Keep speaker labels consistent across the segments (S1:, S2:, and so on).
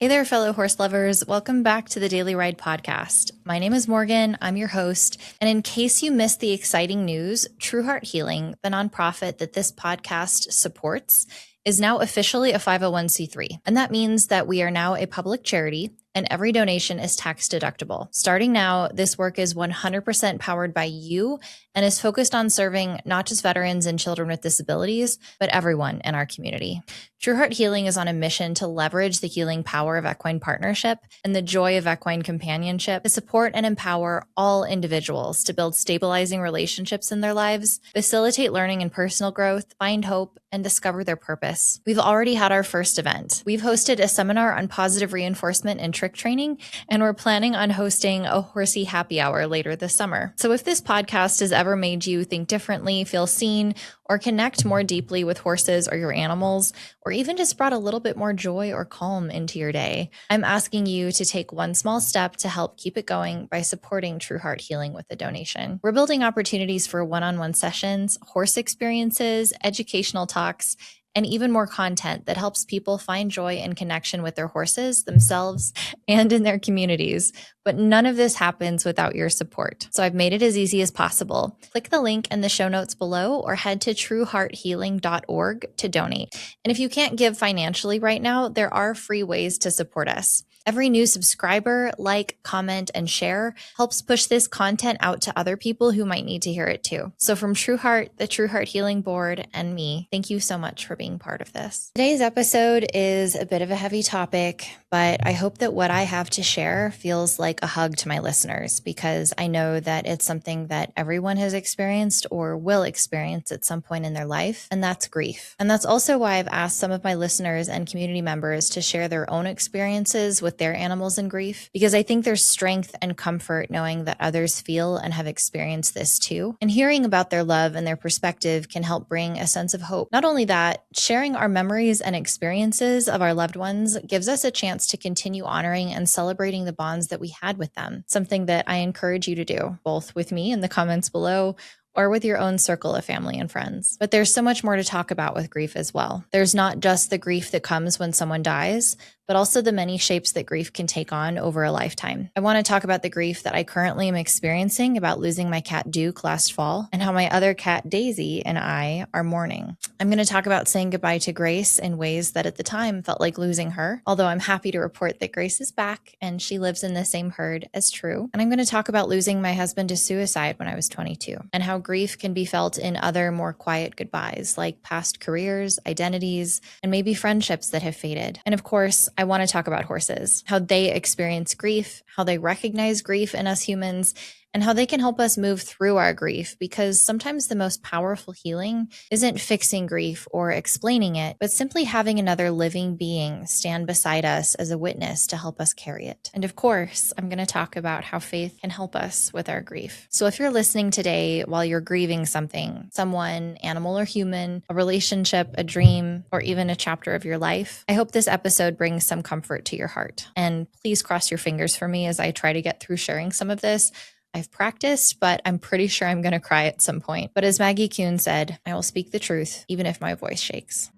S1: Hey there, fellow horse lovers. Welcome back to the Daily Ride podcast. My name is Morgan. I'm your host. And in case you missed the exciting news, True Heart Healing, the nonprofit that this podcast supports, is now officially a 501c3. And that means that we are now a public charity and every donation is tax deductible. Starting now, this work is 100% powered by you and is focused on serving not just veterans and children with disabilities, but everyone in our community. True Heart Healing is on a mission to leverage the healing power of equine partnership and the joy of equine companionship to support and empower all individuals to build stabilizing relationships in their lives, facilitate learning and personal growth, find hope, and discover their purpose. We've already had our first event. We've hosted a seminar on positive reinforcement and trick training, and we're planning on hosting a horsey happy hour later this summer. So if this podcast has ever made you think differently, feel seen, or connect more deeply with horses or your animals, or even just brought a little bit more joy or calm into your day, I'm asking you to take one small step to help keep it going by supporting True Heart Healing with a donation. We're building opportunities for one-on-one sessions, horse experiences, educational talks, and even more content that helps people find joy and connection with their horses, themselves, and in their communities. But none of this happens without your support. So I've made it as easy as possible. Click the link in the show notes below or head to truehearthealing.org to donate. And if you can't give financially right now, there are free ways to support us. Every new subscriber, like, comment, and share helps push this content out to other people who might need to hear it too. So from True Heart, the True Heart Healing Board, and me, thank you so much for being part of this. Today's episode is a bit of a heavy topic, but I hope that what I have to share feels like a hug to my listeners because I know that it's something that everyone has experienced or will experience at some point in their life, and that's grief. And that's also why I've asked some of my listeners and community members to share their own experiences with their animals in grief, because I think there's strength and comfort knowing that others feel and have experienced this too. And hearing about their love and their perspective can help bring a sense of hope. Not only that, sharing our memories and experiences of our loved ones gives us a chance to continue honoring and celebrating the bonds that we had with them, something that I encourage you to do, both with me in the comments below or with your own circle of family and friends. But there's so much more to talk about with grief as well. There's not just the grief that comes when someone dies, but also the many shapes that grief can take on over a lifetime. I want to talk about the grief that I currently am experiencing about losing my cat Duke last fall and how my other cat Daisy and I are mourning. I'm going to talk about saying goodbye to Grace in ways that at the time felt like losing her, although I'm happy to report that Grace is back and she lives in the same herd as True. And I'm going to talk about losing my husband to suicide when I was 22 and how grief can be felt in other more quiet goodbyes like past careers, identities, and maybe friendships that have faded. And of course, I want to talk about horses, how they experience grief, how they recognize grief in us humans, and how they can help us move through our grief, because sometimes the most powerful healing isn't fixing grief or explaining it, but simply having another living being stand beside us as a witness to help us carry it. And of course, I'm going to talk about how faith can help us with our grief. So if you're listening today while you're grieving something, someone, animal or human, a relationship, a dream, or even a chapter of your life, I hope this episode brings some comfort to your heart. And please cross your fingers for me as I try to get through sharing some of this. I've practiced, but I'm pretty sure I'm going to cry at some point. But as Maggie Kuhn said, I will speak the truth, even if my voice shakes.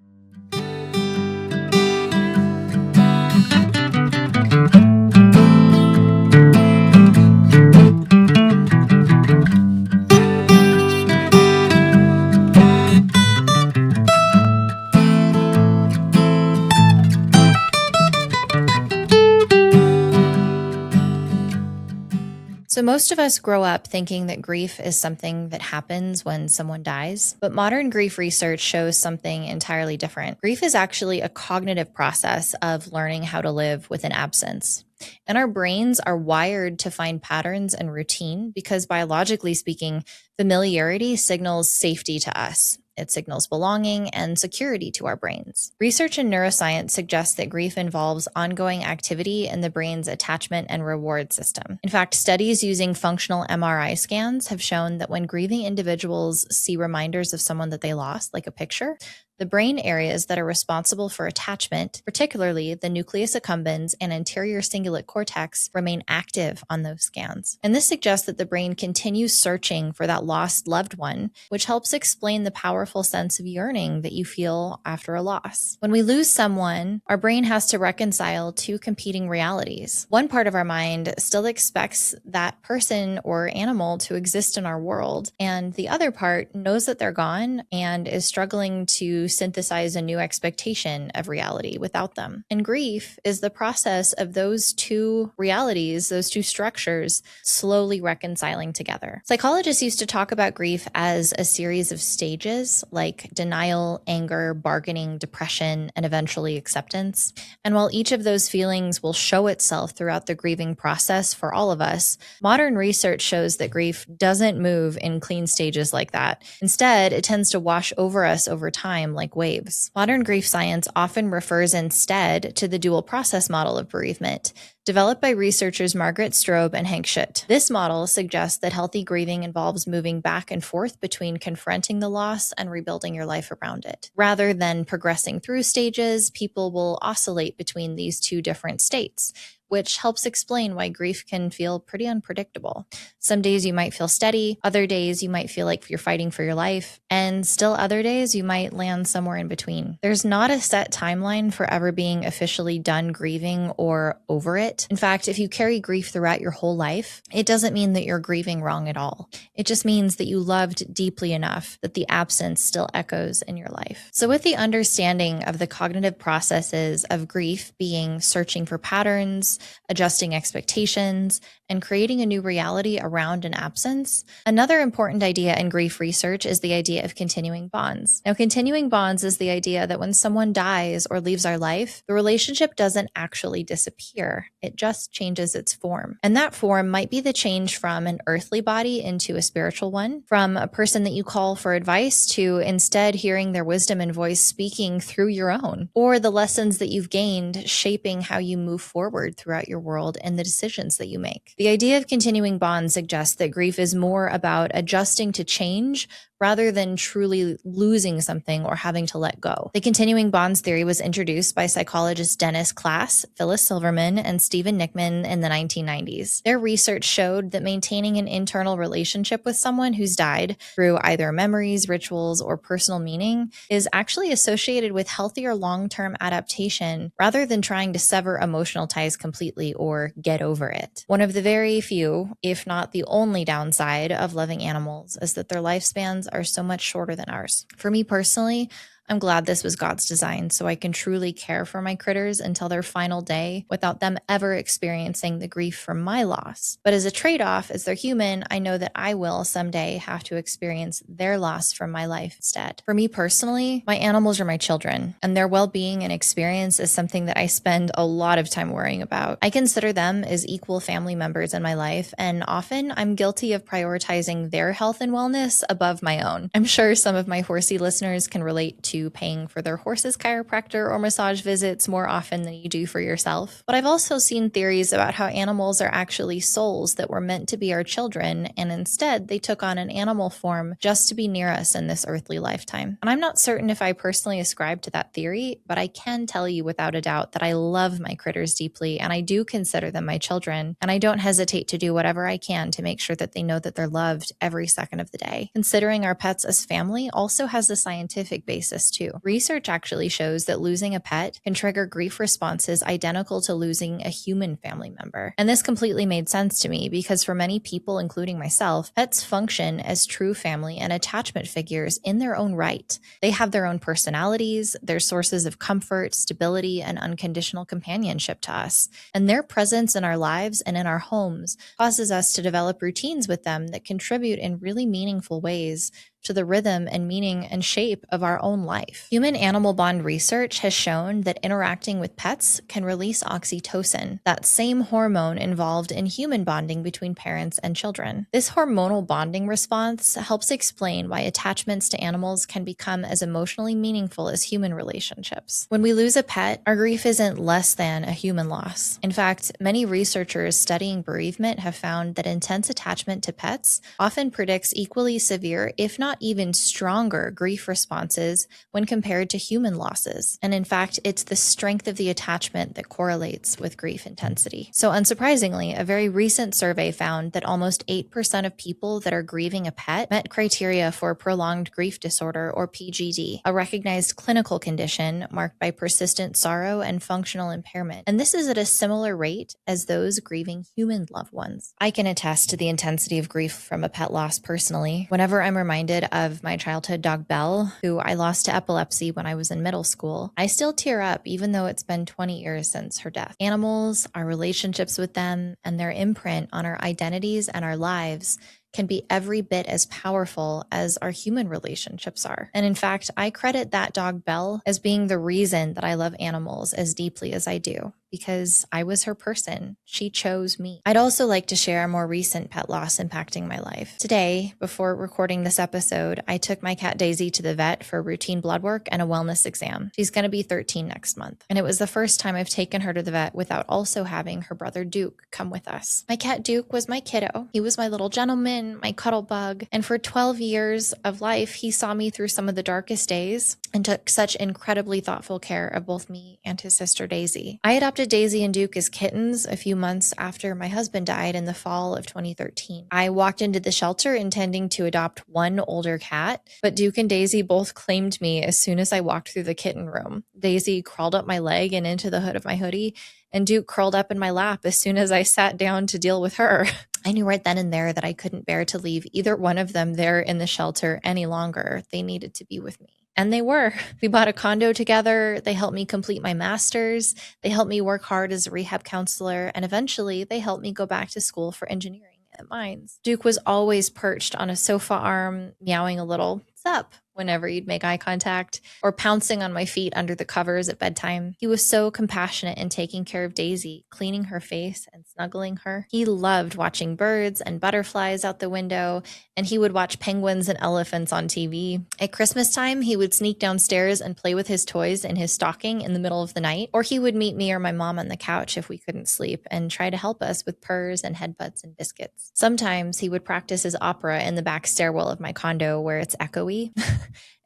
S1: So most of us grow up thinking that grief is something that happens when someone dies, but modern grief research shows something entirely different. Grief is actually a cognitive process of learning how to live with an absence. And our brains are wired to find patterns and routine because biologically speaking, familiarity signals safety to us. It signals belonging and security to our brains. Research in neuroscience suggests that grief involves ongoing activity in the brain's attachment and reward system. In fact, studies using functional MRI scans have shown that when grieving individuals see reminders of someone that they lost, like a picture, The brain areas that are responsible for attachment, particularly the nucleus accumbens and anterior cingulate cortex, remain active on those scans. And this suggests that the brain continues searching for that lost loved one, which helps explain the powerful sense of yearning that you feel after a loss. When we lose someone, our brain has to reconcile two competing realities. One part of our mind still expects that person or animal to exist in our world, and the other part knows that they're gone and is struggling to synthesize a new expectation of reality without them. And grief is the process of those two realities, those two structures, slowly reconciling together. Psychologists used to talk about grief as a series of stages like denial, anger, bargaining, depression, and eventually acceptance. And while each of those feelings will show itself throughout the grieving process for all of us, modern research shows that grief doesn't move in clean stages like that. Instead, it tends to wash over us over time like waves. Modern grief science often refers instead to the dual process model of bereavement, developed by researchers Margaret Strobe and Hank Schutt. This model suggests that healthy grieving involves moving back and forth between confronting the loss and rebuilding your life around it. Rather than progressing through stages, people will oscillate between these two different states, which helps explain why grief can feel pretty unpredictable. Some days you might feel steady, other days you might feel like you're fighting for your life, and still other days you might land somewhere in between. There's not a set timeline for ever being officially done grieving or over it. In fact, if you carry grief throughout your whole life, it doesn't mean that you're grieving wrong at all. It just means that you loved deeply enough that the absence still echoes in your life. So with the understanding of the cognitive processes of grief being searching for patterns, adjusting expectations, and creating a new reality around an absence, another important idea in grief research is the idea of continuing bonds. Now, continuing bonds is the idea that when someone dies or leaves our life, the relationship doesn't actually disappear. It just changes its form. And that form might be the change from an earthly body into a spiritual one, from a person that you call for advice to instead hearing their wisdom and voice speaking through your own, or the lessons that you've gained shaping how you move forward throughout your world and the decisions that you make. The idea of continuing bonds suggests that grief is more about adjusting to change rather than truly losing something or having to let go. The continuing bonds theory was introduced by psychologists Dennis Klass, Phyllis Silverman, and Stephen Nickman in the 1990s. Their research showed that maintaining an internal relationship with someone who's died through either memories, rituals, or personal meaning is actually associated with healthier long-term adaptation rather than trying to sever emotional ties completely or get over it. One of the very few, if not the only downside of loving animals is that their lifespans are so much shorter than ours. For me personally, I'm glad this was God's design so I can truly care for my critters until their final day without them ever experiencing the grief from my loss. But as a trade-off, as they're human, I know that I will someday have to experience their loss from my life instead. For me personally, my animals are my children, and their well-being and experience is something that I spend a lot of time worrying about. I consider them as equal family members in my life, and often I'm guilty of prioritizing their health and wellness above my own. I'm sure some of my horsey listeners can relate to paying for their horse's chiropractor or massage visits more often than you do for yourself. But I've also seen theories about how animals are actually souls that were meant to be our children, and instead they took on an animal form just to be near us in this earthly lifetime. And I'm not certain if I personally ascribe to that theory, but I can tell you without a doubt that I love my critters deeply, and I do consider them my children, and I don't hesitate to do whatever I can to make sure that they know that they're loved every second of the day. Considering our pets as family also has a scientific basis too. Research actually shows that losing a pet can trigger grief responses identical to losing a human family member. And this completely made sense to me because for many people, including myself, pets function as true family and attachment figures in their own right. They have their own personalities, their sources of comfort, stability, and unconditional companionship to us. And their presence in our lives and in our homes causes us to develop routines with them that contribute in really meaningful ways to the rhythm and meaning and shape of our own life. Human-animal bond research has shown that interacting with pets can release oxytocin, that same hormone involved in human bonding between parents and children. This hormonal bonding response helps explain why attachments to animals can become as emotionally meaningful as human relationships. When we lose a pet, our grief isn't less than a human loss. In fact, many researchers studying bereavement have found that intense attachment to pets often predicts equally severe, if not not even stronger grief responses when compared to human losses. And in fact, it's the strength of the attachment that correlates with grief intensity. So unsurprisingly, a very recent survey found that almost 8% of people that are grieving a pet met criteria for prolonged grief disorder, or PGD, a recognized clinical condition marked by persistent sorrow and functional impairment. And this is at a similar rate as those grieving human loved ones. I can attest to the intensity of grief from a pet loss personally. Whenever I'm reminded of my childhood dog Belle, who I lost to epilepsy when I was in middle school, I still tear up even though it's been 20 years since her death. Animals, our relationships with them, and their imprint on our identities and our lives can be every bit as powerful as our human relationships are. And in fact, I credit that dog Belle as being the reason that I love animals as deeply as I do, because I was her person. She chose me. I'd also like to share a more recent pet loss impacting my life. Today, before recording this episode, I took my cat Daisy to the vet for routine blood work and a wellness exam. She's going to be 13 next month. And it was the first time I've taken her to the vet without also having her brother Duke come with us. My cat Duke was my kiddo. He was my little gentleman, my cuddle bug. And for 12 years of life, he saw me through some of the darkest days and took such incredibly thoughtful care of both me and his sister Daisy. I adopted Daisy and Duke as kittens a few months after my husband died in the fall of 2013. I walked into the shelter intending to adopt one older cat, but Duke and Daisy both claimed me as soon as I walked through the kitten room. Daisy crawled up my leg and into the hood of my hoodie, and Duke curled up in my lap as soon as I sat down to deal with her. I knew right then and there that I couldn't bear to leave either one of them there in the shelter any longer. They needed to be with me. And they were. We bought a condo together. They helped me complete my master's. They helped me work hard as a rehab counselor. And eventually they helped me go back to school for engineering at Mines. Duke was always perched on a sofa arm, meowing a little, "Sup?" whenever he'd make eye contact, or pouncing on my feet under the covers at bedtime. He was so compassionate in taking care of Daisy, cleaning her face and snuggling her. He loved watching birds and butterflies out the window, and he would watch penguins and elephants on TV. At Christmas time, he would sneak downstairs and play with his toys in his stocking in the middle of the night, or he would meet me or my mom on the couch if we couldn't sleep and try to help us with purrs and headbutts and biscuits. Sometimes he would practice his opera in the back stairwell of my condo where it's echoey.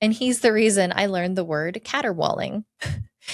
S1: And he's the reason I learned the word caterwauling.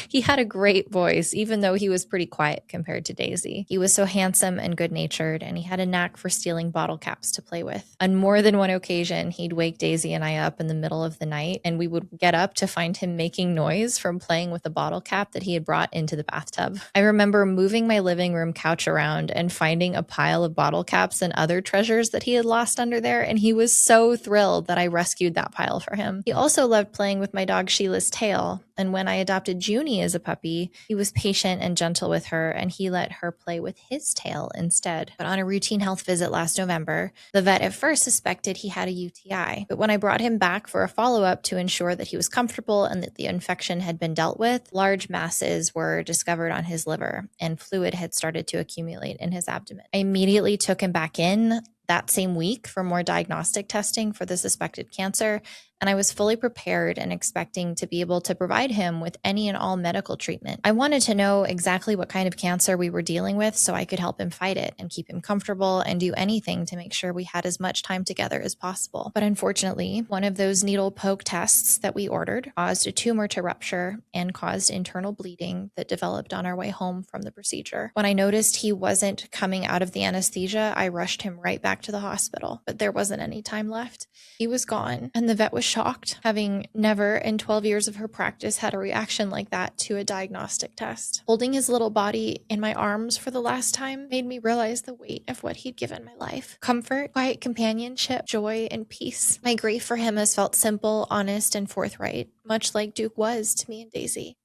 S1: He had a great voice, even though he was pretty quiet compared to Daisy. He was so handsome and good-natured, and he had a knack for stealing bottle caps to play with. On more than one occasion, he'd wake Daisy and I up in the middle of the night, and we would get up to find him making noise from playing with a bottle cap that he had brought into the bathtub. I remember moving my living room couch around and finding a pile of bottle caps and other treasures that he had lost under there, and he was so thrilled that I rescued that pile for him. He also loved playing with my dog Sheila's tail, and when I adopted Junie as a puppy, he was patient and gentle with her, and he let her play with his tail instead. But on a routine health visit last November, the vet at first suspected he had a UTI. But when I brought him back for a follow-up to ensure that he was comfortable and that the infection had been dealt with, large masses were discovered on his liver, and fluid had started to accumulate in his abdomen. I immediately took him back in that same week for more diagnostic testing for the suspected cancer, and I was fully prepared and expecting to be able to provide him with any and all medical treatment. I wanted to know exactly what kind of cancer we were dealing with so I could help him fight it and keep him comfortable and do anything to make sure we had as much time together as possible. But unfortunately, one of those needle poke tests that we ordered caused a tumor to rupture and caused internal bleeding that developed on our way home from the procedure. When I noticed he wasn't coming out of the anesthesia, I rushed him right back to the hospital, but there wasn't any time left. He was gone, and the vet was shocked, having never in 12 years of her practice had a reaction like that to a diagnostic test. Holding his little body in my arms for the last time made me realize the weight of what he'd given my life. Comfort, quiet companionship, joy, and peace. My grief for him has felt simple, honest, and forthright, much like Duke was to me and Daisy.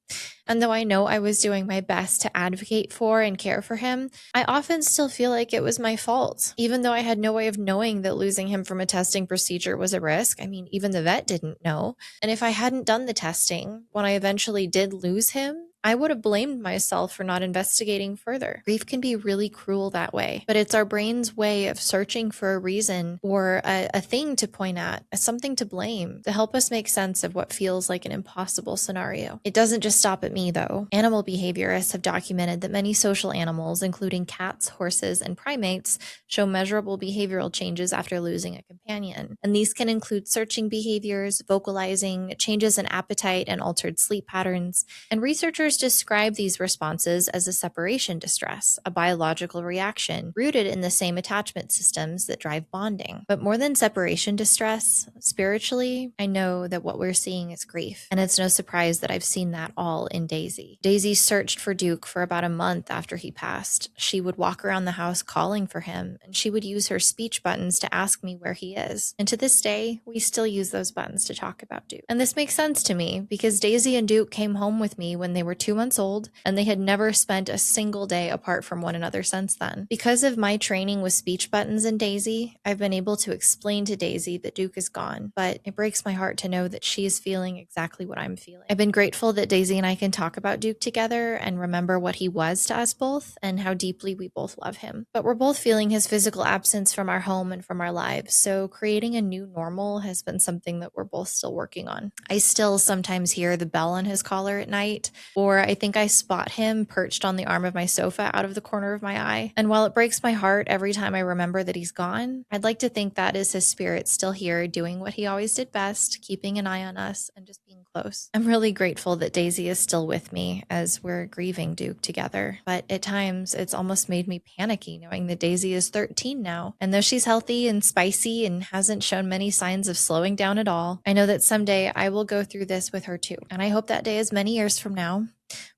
S1: And though I know I was doing my best to advocate for and care for him, I often still feel like it was my fault, even though I had no way of knowing that losing him from a testing procedure was a risk. I mean, even the vet didn't know. And if I hadn't done the testing, when I eventually did lose him, I would have blamed myself for not investigating further. Grief can be really cruel that way, but it's our brain's way of searching for a reason or a thing to point at, something to blame, to help us make sense of what feels like an impossible scenario. It doesn't just stop at me, though. Animal behaviorists have documented that many social animals, including cats, horses, and primates, show measurable behavioral changes after losing a companion. And these can include searching behaviors, vocalizing, changes in appetite, and altered sleep patterns. And researchers describe these responses as a separation distress, a biological reaction rooted in the same attachment systems that drive bonding. But more than separation distress, spiritually, I know that what we're seeing is grief. And it's no surprise that I've seen that all in Daisy. Daisy searched for Duke for about a month after he passed. She would walk around the house calling for him, and she would use her speech buttons to ask me where he is. And to this day, we still use those buttons to talk about Duke. And this makes sense to me because Daisy and Duke came home with me when they were 2 months old, and they had never spent a single day apart from one another since then. Because of my training with speech buttons and Daisy, I've been able to explain to Daisy that Duke is gone, but it breaks my heart to know that she is feeling exactly what I'm feeling. I've been grateful that Daisy and I can talk about Duke together and remember what he was to us both and how deeply we both love him. But we're both feeling his physical absence from our home and from our lives, so creating a new normal has been something that we're both still working on. I still sometimes hear the bell on his collar at night, or I think I spot him perched on the arm of my sofa out of the corner of my eye. And while it breaks my heart every time I remember that he's gone, I'd like to think that is his spirit still here doing what he always did best, keeping an eye on us and just being close. I'm really grateful that Daisy is still with me as we're grieving Duke together, but at times it's almost made me panicky knowing that Daisy is 13 now. And though she's healthy and spicy and hasn't shown many signs of slowing down at all, I know that someday I will go through this with her too. And I hope that day is many years from now.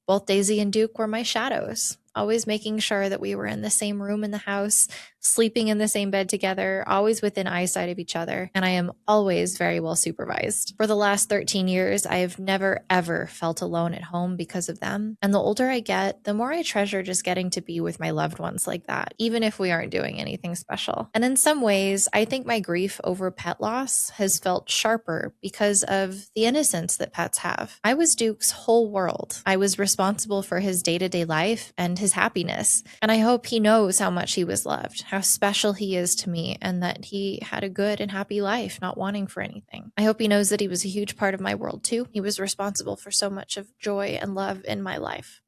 S1: Both Daisy and Duke were my shadows, always making sure that we were in the same room in the house, sleeping in the same bed together, always within eyesight of each other, and I am always very well supervised. For the last 13 years, I have never, ever felt alone at home because of them, and the older I get, the more I treasure just getting to be with my loved ones like that, even if we aren't doing anything special. And in some ways, I think my grief over pet loss has felt sharper because of the innocence that pets have. I was Duke's whole world. I was responsible for his day-to-day life and his happiness, and I hope he knows how much he was loved, how special he is to me, and that he had a good and happy life, not wanting for anything. I hope he knows that he was a huge part of my world too. He was responsible for so much of joy and love in my life.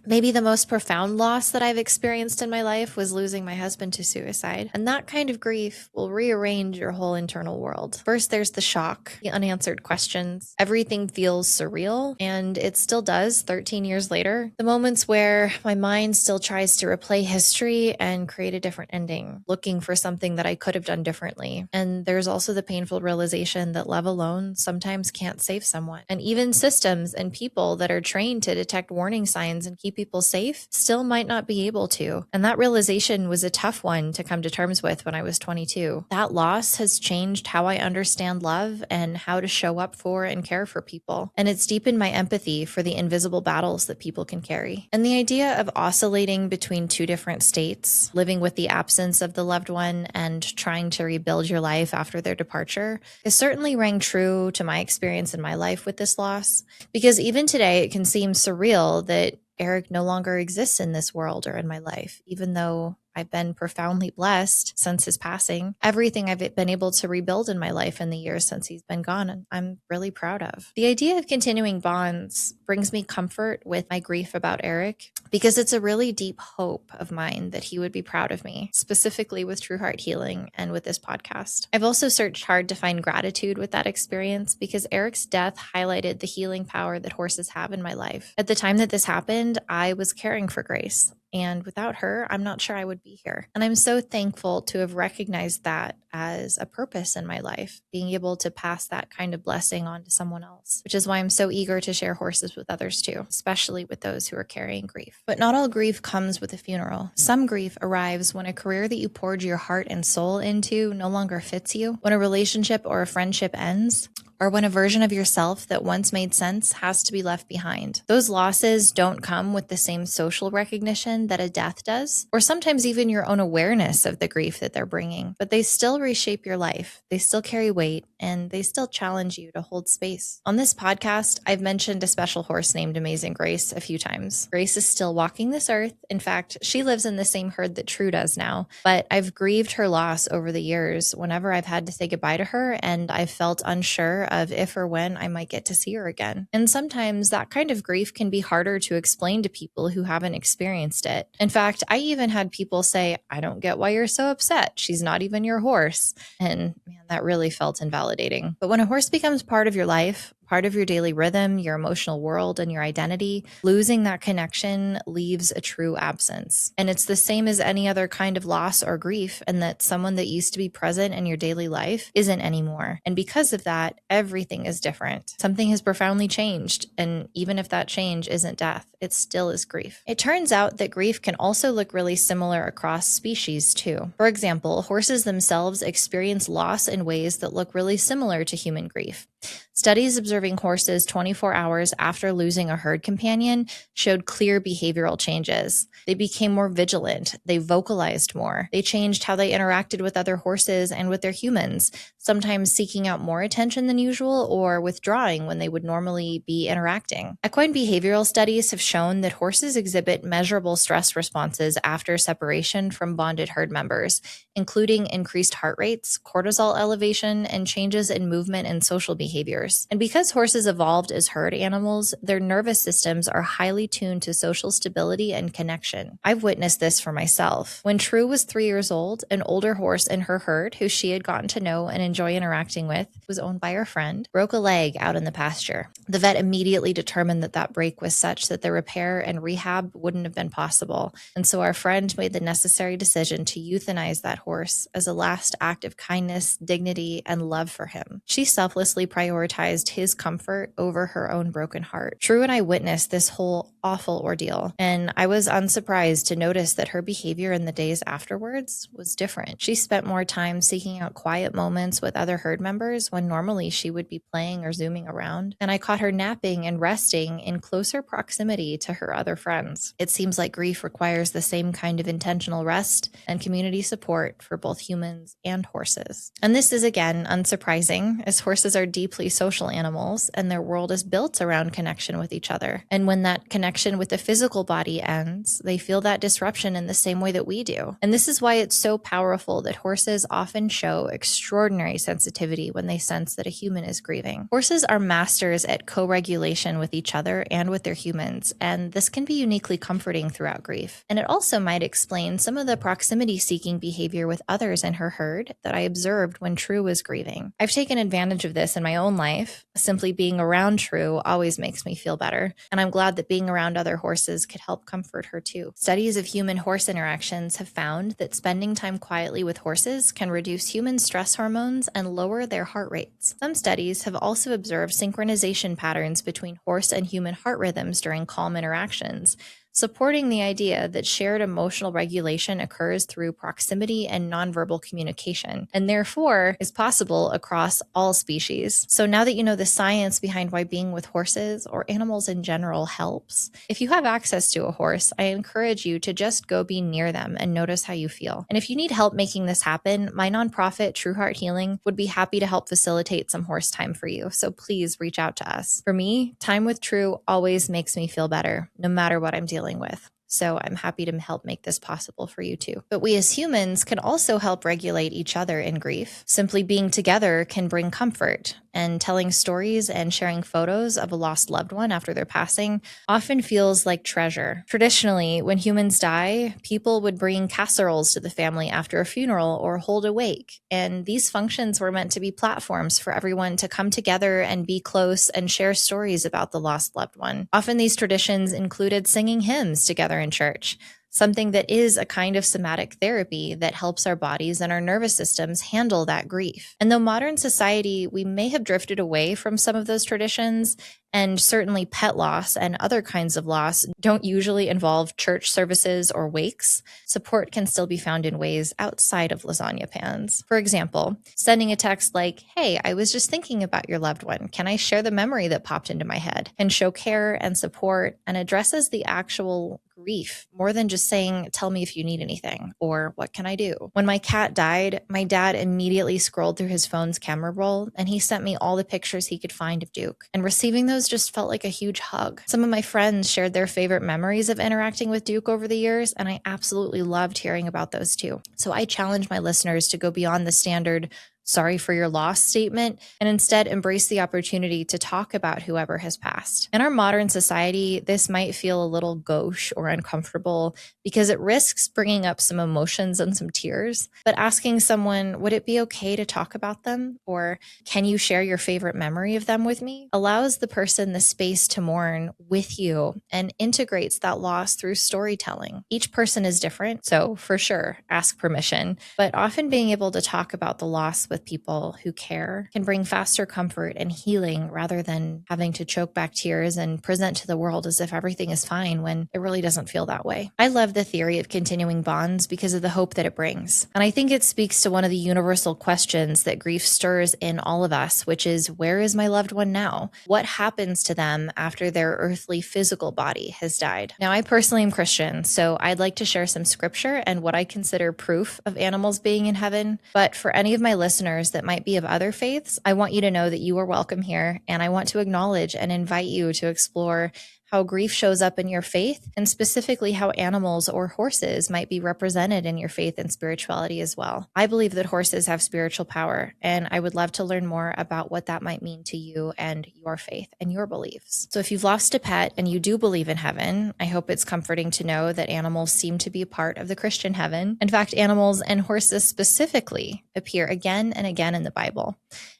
S1: Maybe the most profound loss that I've experienced in my life was losing my husband to suicide. And that kind of grief will rearrange your whole internal world. First, there's the shock, the unanswered questions. Everything feels surreal, and it still does 13 years later. The moments where my mind still tries to replay history and create a different ending, looking for something that I could have done differently. And there's also the painful realization that love alone sometimes can't save someone. And even systems and people that are trained to detect warning signs and keep people safe still might not be able to. And that realization was a tough one to come to terms with when I was 22. That loss has changed how I understand love and how to show up for and care for people. And it's deepened my empathy for the invisible battles that people can carry. And the idea of oscillating between two different states, living with the absence of the loved one and trying to rebuild your life after their departure, has certainly rang true to my experience in my life with this loss. Because even today, it can seem surreal that Eric no longer exists in this world or in my life, even though I've been profoundly blessed since his passing. Everything I've been able to rebuild in my life in the years since he's been gone, I'm really proud of. The idea of continuing bonds brings me comfort with my grief about Eric because it's a really deep hope of mine that he would be proud of me, specifically with True Heart Healing and with this podcast. I've also searched hard to find gratitude with that experience because Eric's death highlighted the healing power that horses have in my life. At the time that this happened, I was caring for Grace. And without her, I'm not sure I would be here. And I'm so thankful to have recognized that as a purpose in my life, being able to pass that kind of blessing on to someone else, which is why I'm so eager to share horses with others too, especially with those who are carrying grief. But not all grief comes with a funeral. Some grief arrives when a career that you poured your heart and soul into no longer fits you, when a relationship or a friendship ends, or when a version of yourself that once made sense has to be left behind. Those losses don't come with the same social recognition that a death does, or sometimes even your own awareness of the grief that they're bringing, but they still reshape your life. They still carry weight, and they still challenge you to hold space. On this podcast, I've mentioned a special horse named Amazing Grace a few times. Grace is still walking this earth. In fact, she lives in the same herd that True does now, but I've grieved her loss over the years whenever I've had to say goodbye to her, and I've felt unsure of if or when I might get to see her again. And sometimes that kind of grief can be harder to explain to people who haven't experienced it. In fact, I even had people say, "I don't get why you're so upset. She's not even your horse." And man, that really felt invalidating. But when a horse becomes part of your life, part of your daily rhythm, your emotional world, and your identity, losing that connection leaves a true absence. And it's the same as any other kind of loss or grief, in that someone that used to be present in your daily life isn't anymore. And because of that, everything is different. Something has profoundly changed. And even if that change isn't death, it still is grief. It turns out that grief can also look really similar across species too. For example, horses themselves experience loss in ways that look really similar to human grief. Studies observing horses 24 hours after losing a herd companion showed clear behavioral changes. They became more vigilant. They vocalized more. They changed how they interacted with other horses and with their humans, sometimes seeking out more attention than usual or withdrawing when they would normally be interacting. Equine behavioral studies have shown that horses exhibit measurable stress responses after separation from bonded herd members, including increased heart rates, cortisol elevation, and changes in movement and social behaviors. And because horses evolved as herd animals, their nervous systems are highly tuned to social stability and connection. I've witnessed this for myself. When True was 3 years old, an older horse in her herd, who she had gotten to know and enjoy interacting with, was owned by her friend, broke a leg out in the pasture. The vet immediately determined that that break was such that the repair and rehab wouldn't have been possible. And so our friend made the necessary decision to euthanize that horse as a last act of kindness, dignity, and love for him. She selflessly prioritized his comfort over her own broken heart. True and I witnessed this whole awful ordeal, and I was unsurprised to notice that her behavior in the days afterwards was different. She spent more time seeking out quiet moments with other herd members when normally she would be playing or zooming around, and I caught her napping and resting in closer proximity to her other friends. It seems like grief requires the same kind of intentional rest and community support for both humans and horses. And this is again unsurprising, as horses are deeply social animals and their world is built around connection with each other. And when that connection with the physical body ends, they feel that disruption in the same way that we do. And this is why it's so powerful that horses often show extraordinary sensitivity when they sense that a human is grieving. Horses are masters at co-regulation with each other and with their humans, and this can be uniquely comforting throughout grief. And it also might explain some of the proximity-seeking behavior with others in her herd that I observed when True was grieving. I've taken advantage of this in my own life. Simply being around True always makes me feel better, and I'm glad that being around other horses could help comfort her too. Studies of human-horse interactions have found that spending time quietly with horses can reduce human stress hormones and lower their heart rates. Some studies have also observed synchronization patterns between horse and human heart rhythms during calm interactions, supporting the idea that shared emotional regulation occurs through proximity and nonverbal communication, and therefore is possible across all species. So now that you know the science behind why being with horses or animals in general helps, if you have access to a horse, I encourage you to just go be near them and notice how you feel. And if you need help making this happen, my nonprofit, True Heart Healing, would be happy to help facilitate some horse time for you. So please reach out to us. For me, time with True always makes me feel better, no matter what I'm dealing with. So I'm happy to help make this possible for you too. But we as humans can also help regulate each other in grief. Simply being together can bring comfort, and telling stories and sharing photos of a lost loved one after their passing often feels like treasure. Traditionally, when humans die, people would bring casseroles to the family after a funeral or hold a wake. And these functions were meant to be platforms for everyone to come together and be close and share stories about the lost loved one. Often these traditions included singing hymns together in church, something that is a kind of somatic therapy that helps our bodies and our nervous systems handle that grief. And though modern society, we may have drifted away from some of those traditions And certainly pet loss and other kinds of loss don't usually involve church services or wakes. Support can still be found in ways outside of lasagna pans. For example, sending a text like, "Hey, I was just thinking about your loved one. Can I share the memory that popped into my head?" and show care and support and addresses the actual grief more than just saying, "Tell me if you need anything," or "What can I do?" When my cat died, my dad immediately scrolled through his phone's camera roll and he sent me all the pictures he could find of Duke. And receiving those just felt like a huge hug. Some of my friends shared their favorite memories of interacting with Duke over the years, and I absolutely loved hearing about those too. So I challenge my listeners to go beyond the standard "sorry for your loss" statement and instead embrace the opportunity to talk about whoever has passed. In our modern society, this might feel a little gauche or uncomfortable because it risks bringing up some emotions and some tears. But asking someone, "Would it be okay to talk about them?" or "Can you share your favorite memory of them with me?" allows the person the space to mourn with you and integrates that loss through storytelling. Each person is different, so for sure, ask permission. But often being able to talk about the loss with people who care can bring faster comfort and healing rather than having to choke back tears and present to the world as if everything is fine when it really doesn't feel that way. I love the theory of continuing bonds because of the hope that it brings. And I think it speaks to one of the universal questions that grief stirs in all of us, which is, where is my loved one now? What happens to them after their earthly physical body has died? Now, I personally am Christian, so I'd like to share some scripture and what I consider proof of animals being in heaven. But for any of my listeners that might be of other faiths, I want you to know that you are welcome here, and I want to acknowledge and invite you to explore how grief shows up in your faith, and specifically how animals or horses might be represented in your faith and spirituality as well. I believe that horses have spiritual power, and I would love to learn more about what that might mean to you and your faith and your beliefs. So if you've lost a pet and you do believe in heaven, I hope it's comforting to know that animals seem to be a part of the Christian heaven. In fact, animals and horses specifically appear again and again in the Bible.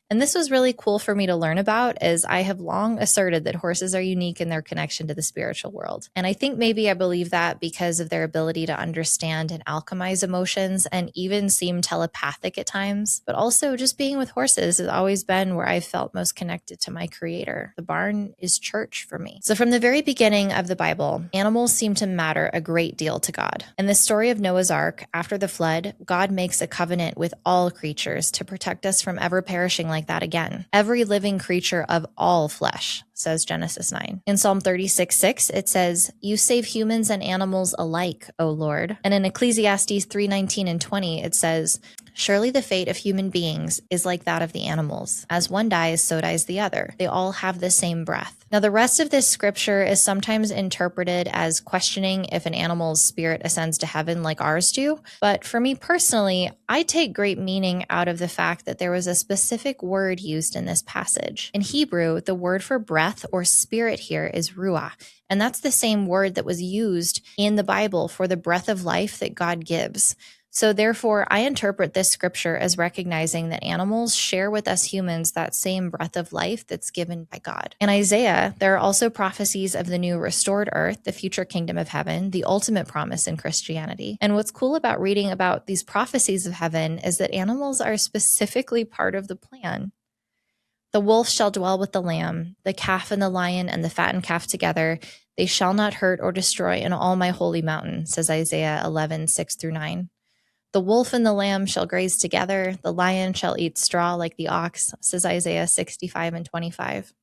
S1: And this was really cool for me to learn about, as I have long asserted that horses are unique in their connection to the spiritual world. And I think maybe I believe that because of their ability to understand and alchemize emotions and even seem telepathic at times. But also just being with horses has always been where I've felt most connected to my creator. The barn is church for me. So from the very beginning of the Bible, animals seem to matter a great deal to God. In the story of Noah's Ark, after the flood, God makes a covenant with all creatures to protect us from ever perishing like that again. Every living creature of all flesh, says Genesis 9. In Psalm 36:6, it says, "You save humans and animals alike, O Lord." And in Ecclesiastes 3:19 and 20, it says, "Surely the fate of human beings is like that of the animals. As one dies, so dies the other. They all have the same breath." Now, the rest of this scripture is sometimes interpreted as questioning if an animal's spirit ascends to heaven like ours do. But for me personally, I take great meaning out of the fact that there was a specific word used in this passage. In Hebrew, the word for breath or spirit here is ruach. And that's the same word that was used in the Bible for the breath of life that God gives. So therefore, I interpret this scripture as recognizing that animals share with us humans that same breath of life that's given by God. In Isaiah, there are also prophecies of the new restored earth, the future kingdom of heaven, the ultimate promise in Christianity. And what's cool about reading about these prophecies of heaven is that animals are specifically part of the plan. "The wolf shall dwell with the lamb, the calf and the lion and the fattened calf together. They shall not hurt or destroy in all my holy mountain," says Isaiah 11:6-9. "The wolf and the lamb shall graze together. The lion shall eat straw like the ox," says Isaiah 65:25.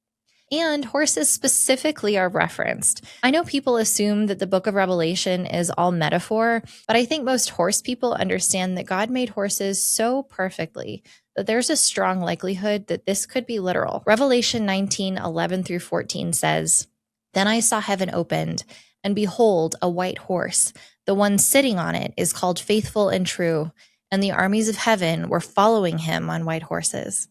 S1: And horses specifically are referenced. I know people assume that the book of Revelation is all metaphor, but I think most horse people understand that God made horses so perfectly that there's a strong likelihood that this could be literal. Revelation 19:11-14 says, "Then I saw heaven opened, and behold, a white horse. The one sitting on it is called Faithful and True, and the armies of heaven were following him on white horses."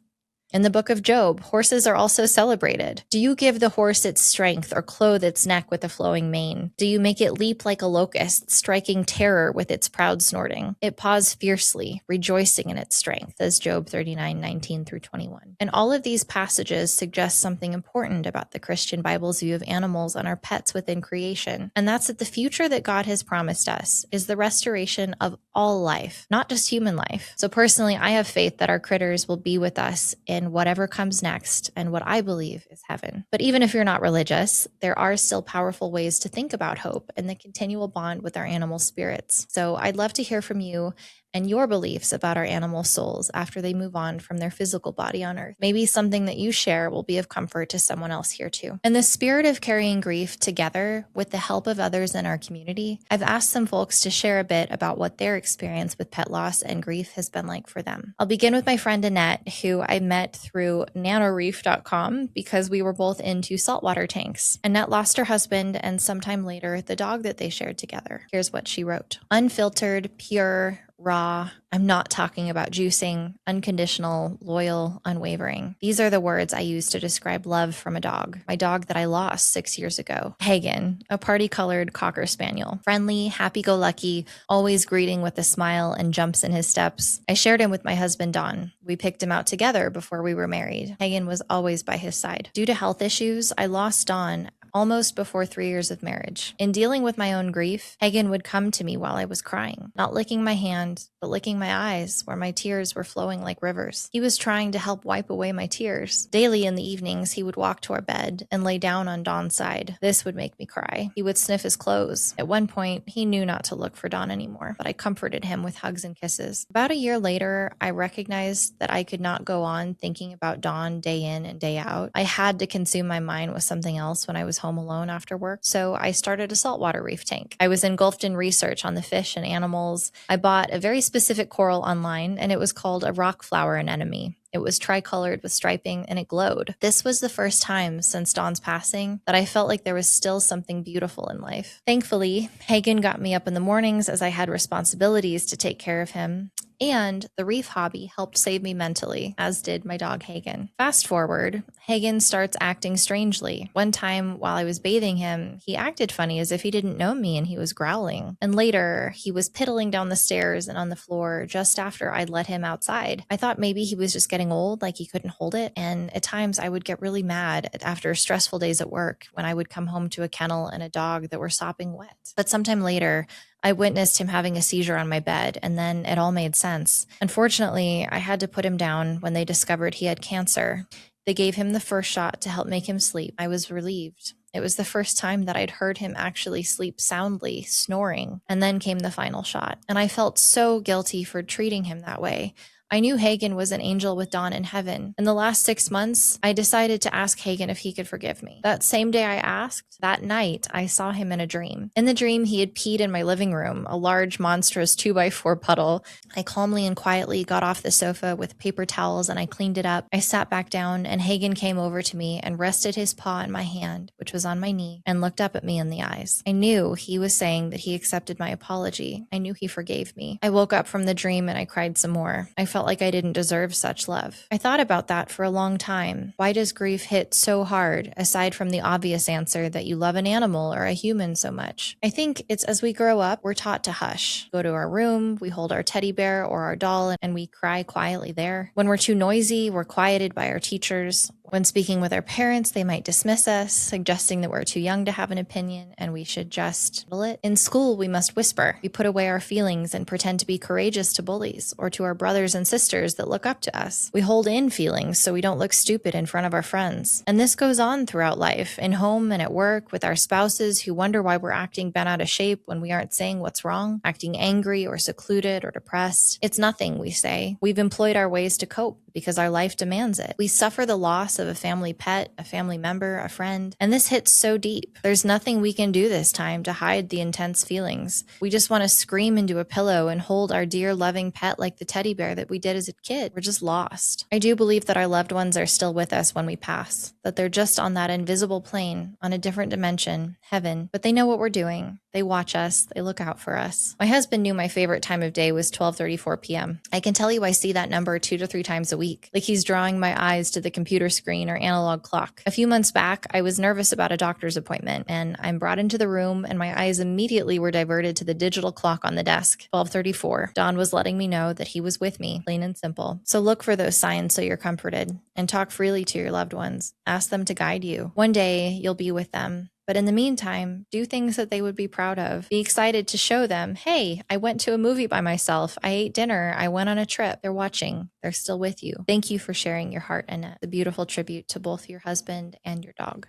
S1: In the book of Job, horses are also celebrated. "Do you give the horse its strength or clothe its neck with a flowing mane? Do you make it leap like a locust, striking terror with its proud snorting? It paws fiercely, rejoicing in its strength," says Job 39:19-21. And all of these passages suggest something important about the Christian Bible's view of animals and our pets within creation. And that's that the future that God has promised us is the restoration of all life, not just human life. So personally, I have faith that our critters will be with us in in whatever comes next and what I believe is heaven. But even if you're not religious, there are still powerful ways to think about hope and the continual bond with our animal spirits. So I'd love to hear from you and your beliefs about our animal souls after they move on from their physical body on earth. Maybe something that you share will be of comfort to someone else here too. In the spirit of carrying grief together with the help of others in our community, I've asked some folks to share a bit about what their experience with pet loss and grief has been like for them. I'll begin with my friend Annette, who I met through nanoreef.com because we were both into saltwater tanks. Annette lost her husband and sometime later, the dog that they shared together. Here's what she wrote. Unfiltered, pure, raw. I'm not talking about juicing, unconditional, loyal, unwavering. These are the words I use to describe love from a dog. My dog that I lost 6 years ago. Hagen, a party-colored Cocker Spaniel. Friendly, happy-go-lucky, always greeting with a smile and jumps in his steps. I shared him with my husband, Don. We picked him out together before we were married. Hagen was always by his side. Due to health issues, I lost Don almost before 3 years of marriage. In dealing with my own grief, Hagen would come to me while I was crying, not licking my hand, but licking my eyes where my tears were flowing like rivers. He was trying to help wipe away my tears. Daily in the evenings, he would walk to our bed and lay down on Don's side. This would make me cry. He would sniff his clothes. At one point, he knew not to look for Don anymore, but I comforted him with hugs and kisses. About a year later, I recognized that I could not go on thinking about Don day in and day out. I had to consume my mind with something else when I was home alone after work, so I started a saltwater reef tank. I was engulfed in research on the fish and animals. I bought a very specific coral online, and it was called a rock flower anemone. It was tricolored with striping and it glowed. This was the first time since Don's passing that I felt like there was still something beautiful in life. Thankfully, Hagen got me up in the mornings as I had responsibilities to take care of him. And the reef hobby helped save me mentally, as did my dog Hagen. Fast forward, Hagen starts acting strangely. One time while I was bathing him, he acted funny as if he didn't know me and he was growling. And later, he was piddling down the stairs and on the floor just after I'd let him outside. I thought maybe he was just getting old, like he couldn't hold it. And at times I would get really mad after stressful days at work when I would come home to a kennel and a dog that were sopping wet. But sometime later, I witnessed him having a seizure on my bed, and then it all made sense. Unfortunately, I had to put him down when they discovered he had cancer. They gave him the first shot to help make him sleep. I was relieved. It was the first time that I'd heard him actually sleep soundly, snoring. And then came the final shot. And I felt so guilty for treating him that way. I knew Hagen was an angel with Don in heaven. In the last 6 months, I decided to ask Hagen if he could forgive me. That same day I asked, that night, I saw him in a dream. In the dream, he had peed in my living room, a large, monstrous 2x4 puddle. I calmly and quietly got off the sofa with paper towels and I cleaned it up. I sat back down and Hagen came over to me and rested his paw in my hand, which was on my knee, and looked up at me in the eyes. I knew he was saying that he accepted my apology. I knew he forgave me. I woke up from the dream and I cried some more. I felt like I didn't deserve such love. I thought about that for a long time. Why does grief hit so hard, aside from the obvious answer that you love an animal or a human so much? I think it's as we grow up, we're taught to hush. Go to our room, we hold our teddy bear or our doll, and we cry quietly there. When we're too noisy, we're quieted by our teachers. When speaking with our parents, they might dismiss us, suggesting that we're too young to have an opinion and we should just handle it. In school, we must whisper. We put away our feelings and pretend to be courageous to bullies or to our brothers and sisters that look up to us. We hold in feelings so we don't look stupid in front of our friends. And this goes on throughout life, in home and at work, with our spouses who wonder why we're acting bent out of shape when we aren't saying what's wrong, acting angry or secluded or depressed. It's nothing, we say. We've employed our ways to cope because our life demands it. We suffer the loss of a family pet, a family member, a friend, and this hits so deep. There's nothing we can do this time to hide the intense feelings. We just want to scream into a pillow and hold our dear loving pet like the teddy bear that we did as a kid. We're just lost. I do believe that our loved ones are still with us when we pass, that they're just on that invisible plane, on a different dimension, heaven, but they know what we're doing. They watch us. They look out for us. My husband knew my favorite time of day was 12:34 p.m. I can tell you I see that number 2 to 3 times a week, like he's drawing my eyes to the computer screen or analog clock. A few months back, I was nervous about a doctor's appointment, and I'm brought into the room, and my eyes immediately were diverted to the digital clock on the desk, 12:34. Don was letting me know that he was with me, plain and simple. So look for those signs so you're comforted, and talk freely to your loved ones. Ask them to guide you. One day, you'll be with them. But in the meantime, do things that they would be proud of. Be excited to show them, hey, I went to a movie by myself. I ate dinner. I went on a trip. They're watching. They're still with you. Thank you for sharing your heart, Annette. A beautiful tribute to both your husband and your dog.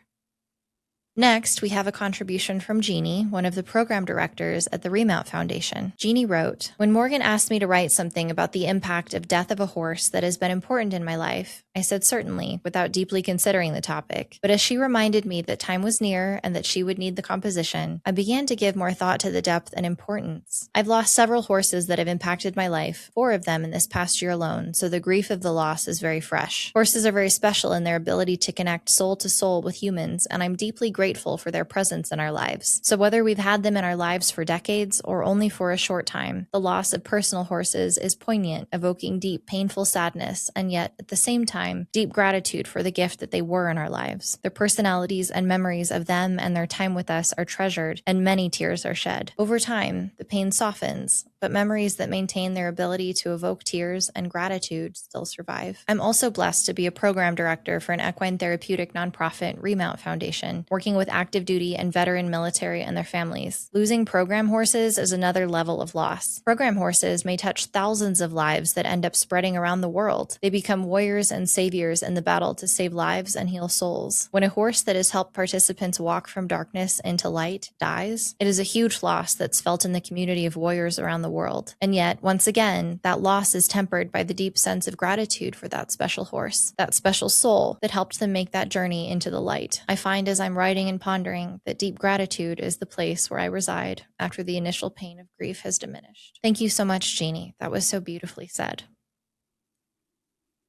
S1: Next, we have a contribution from Jeannie, one of the program directors at the Remount Foundation. Jeannie wrote, "When Morgan asked me to write something about the impact of death of a horse that has been important in my life, I said certainly, without deeply considering the topic. But as she reminded me that time was near and that she would need the composition, I began to give more thought to the depth and importance. I've lost several horses that have impacted my life, 4 of them in this past year alone, so the grief of the loss is very fresh. Horses are very special in their ability to connect soul to soul with humans, and I'm deeply grateful for their presence in our lives. So whether we've had them in our lives for decades or only for a short time, the loss of personal horses is poignant, evoking deep, painful sadness, and yet, at the same time, deep gratitude for the gift that they were in our lives. Their personalities and memories of them and their time with us are treasured, and many tears are shed. Over time, the pain softens, but memories that maintain their ability to evoke tears and gratitude still survive. I'm also blessed to be a program director for an equine therapeutic nonprofit, Remount Foundation, working with active duty and veteran military and their families. Losing program horses is another level of loss. Program horses may touch thousands of lives that end up spreading around the world. They become warriors and saviors in the battle to save lives and heal souls. When a horse that has helped participants walk from darkness into light dies, it is a huge loss that's felt in the community of warriors around the world. And yet, once again, that loss is tempered by the deep sense of gratitude for that special horse, that special soul that helped them make that journey into the light. I find as I'm writing and pondering that deep gratitude is the place where I reside after the initial pain of grief has diminished. Thank you so much, Jeannie. That was so beautifully said.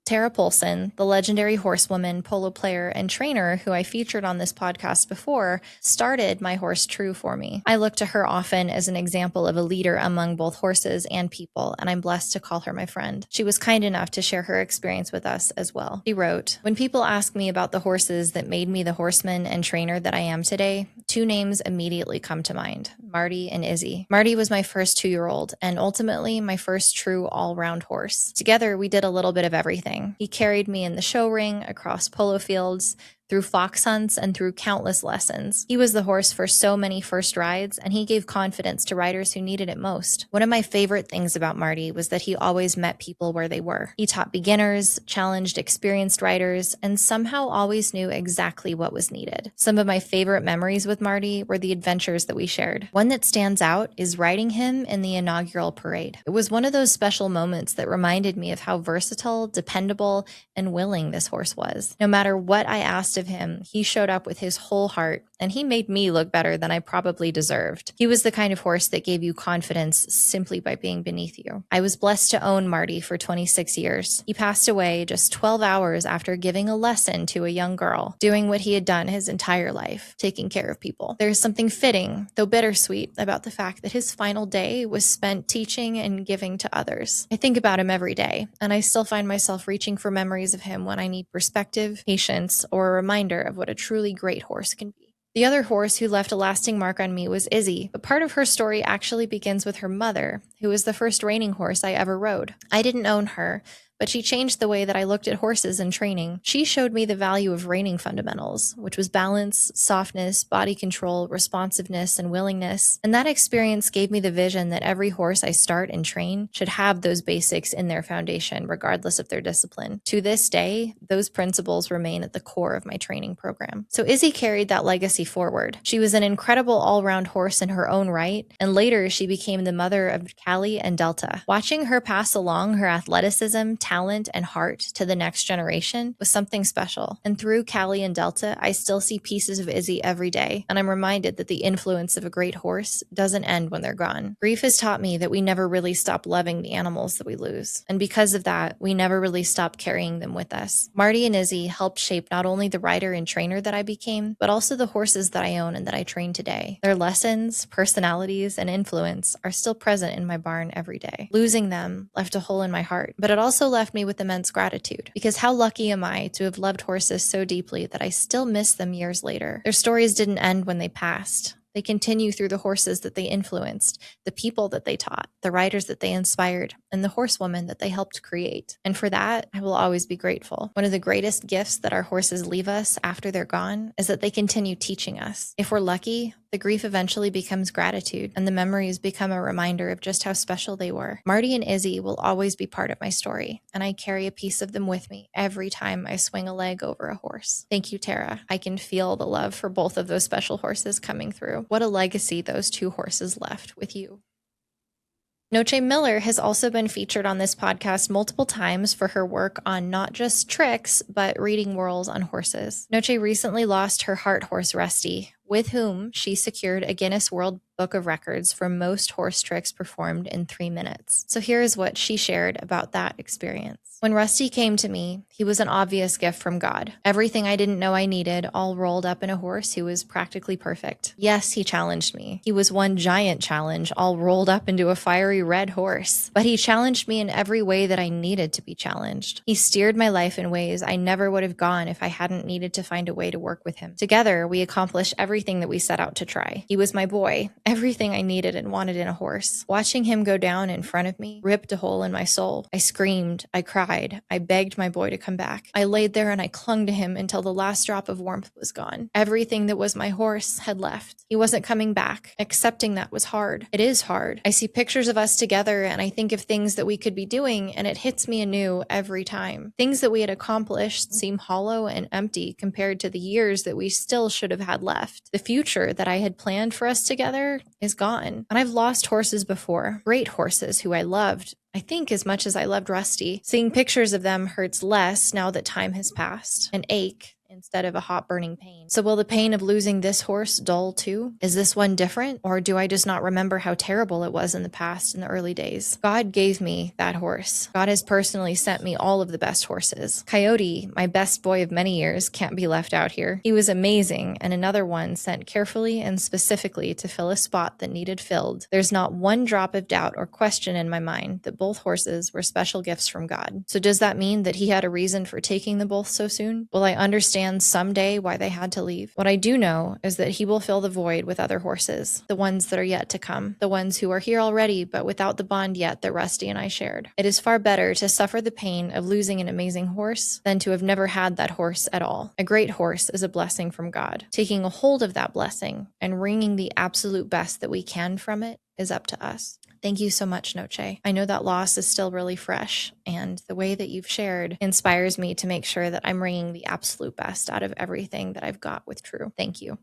S1: Tara Polson, the legendary horsewoman, polo player, and trainer who I featured on this podcast before, started My Horse True for me. I look to her often as an example of a leader among both horses and people, and I'm blessed to call her my friend. She was kind enough to share her experience with us as well. She wrote, "When people ask me about the horses that made me the horseman and trainer that I am today, 2 names immediately come to mind, Marty and Izzy. Marty was my first 2-year-old, and ultimately my first true all-round horse. Together, we did a little bit of everything. He carried me in the show ring, across polo fields, through fox hunts, and through countless lessons. He was the horse for so many first rides, and he gave confidence to riders who needed it most. One of my favorite things about Marty was that he always met people where they were. He taught beginners, challenged experienced riders, and somehow always knew exactly what was needed. Some of my favorite memories with Marty were the adventures that we shared. One that stands out is riding him in the inaugural parade. It was one of those special moments that reminded me of how versatile, dependable, and willing this horse was. No matter what I asked of him, he showed up with his whole heart, and he made me look better than I probably deserved. He was the kind of horse that gave you confidence simply by being beneath you. I was blessed to own Marty for 26 years. He passed away just 12 hours after giving a lesson to a young girl, doing what he had done his entire life, taking care of people. There is something fitting, though bittersweet, about the fact that his final day was spent teaching and giving to others. I think about him every day, and I still find myself reaching for memories of him when I need perspective, patience, or a reminder of what a truly great horse can be. The other horse who left a lasting mark on me was Izzy, but part of her story actually begins with her mother, who was the first reining horse I ever rode. I didn't own her, but she changed the way that I looked at horses in training. She showed me the value of reining fundamentals, which was balance, softness, body control, responsiveness, and willingness. And that experience gave me the vision that every horse I start and train should have those basics in their foundation, regardless of their discipline. To this day, those principles remain at the core of my training program. So Izzy carried that legacy forward. She was an incredible all-round horse in her own right, and later she became the mother of Callie and Delta. Watching her pass along her athleticism, talent, and heart to the next generation was something special. And through Callie and Delta, I still see pieces of Izzy every day, and I'm reminded that the influence of a great horse doesn't end when they're gone. Grief has taught me that we never really stop loving the animals that we lose, and because of that, we never really stop carrying them with us. Marty and Izzy helped shape not only the rider and trainer that I became, but also the horses that I own and that I train today. Their lessons, personalities, and influence are still present in my barn every day. Losing them left a hole in my heart, but it also left me with immense gratitude, because how lucky am I to have loved horses so deeply that I still miss them years later. Their stories didn't end when they passed. They continue through the horses that they influenced, the people that they taught, the riders that they inspired, and the horsewomen that they helped create. And for that, I will always be grateful. One of the greatest gifts that our horses leave us after they're gone is that they continue teaching us. If we're lucky, the grief eventually becomes gratitude, and the memories become a reminder of just how special they were. Marty and Izzy will always be part of my story, and I carry a piece of them with me every time I swing a leg over a horse. Thank you, Tara. I can feel the love for both of those special horses coming through. What a legacy those two horses left with you. Noche Miller has also been featured on this podcast multiple times for her work on not just tricks, but reading whirls on horses. Noche recently lost her heart horse, Rusty, with whom she secured a Guinness World Book of Records for most horse tricks performed in 3 minutes. So here is what she shared about that experience. When Rusty came to me, he was an obvious gift from God. Everything I didn't know I needed, all rolled up in a horse who was practically perfect. Yes, he challenged me. He was one giant challenge, all rolled up into a fiery red horse. But he challenged me in every way that I needed to be challenged. He steered my life in ways I never would have gone if I hadn't needed to find a way to work with him. Together, we accomplished everything that we set out to try. He was my boy, everything I needed and wanted in a horse. Watching him go down in front of me ripped a hole in my soul. I screamed, I cried, I begged my boy to come back. I laid there and I clung to him until the last drop of warmth was gone. Everything that was my horse had left. He wasn't coming back. Accepting that was hard. It is hard. I see pictures of us together and I think of things that we could be doing, and it hits me anew every time. Things that we had accomplished seem hollow and empty compared to the years that we still should have had left. The future that I had planned for us together is gone. And I've lost horses before. Great horses who I loved, I think, as much as I loved Rusty. Seeing pictures of them hurts less now that time has passed. An ache instead of a hot burning pain. So will the pain of losing this horse dull too? Is this one different? Or do I just not remember how terrible it was in the past, in the early days? God gave me that horse. God has personally sent me all of the best horses. Coyote, my best boy of many years, can't be left out here. He was amazing, and another one sent carefully and specifically to fill a spot that needed filled. There's not one drop of doubt or question in my mind that both horses were special gifts from God. So does that mean that he had a reason for taking them both so soon? Will I understand someday why they had to leave? What I do know is that he will fill the void with other horses, the ones that are yet to come, the ones who are here already but without the bond yet that Rusty and I shared. It is far better to suffer the pain of losing an amazing horse than to have never had that horse at all. A great horse is a blessing from God. Taking a hold of that blessing and wringing the absolute best that we can from it is up to us. Thank you so much, Noche. I know that loss is still really fresh, and the way that you've shared inspires me to make sure that I'm wringing the absolute best out of everything that I've got with True. Thank you.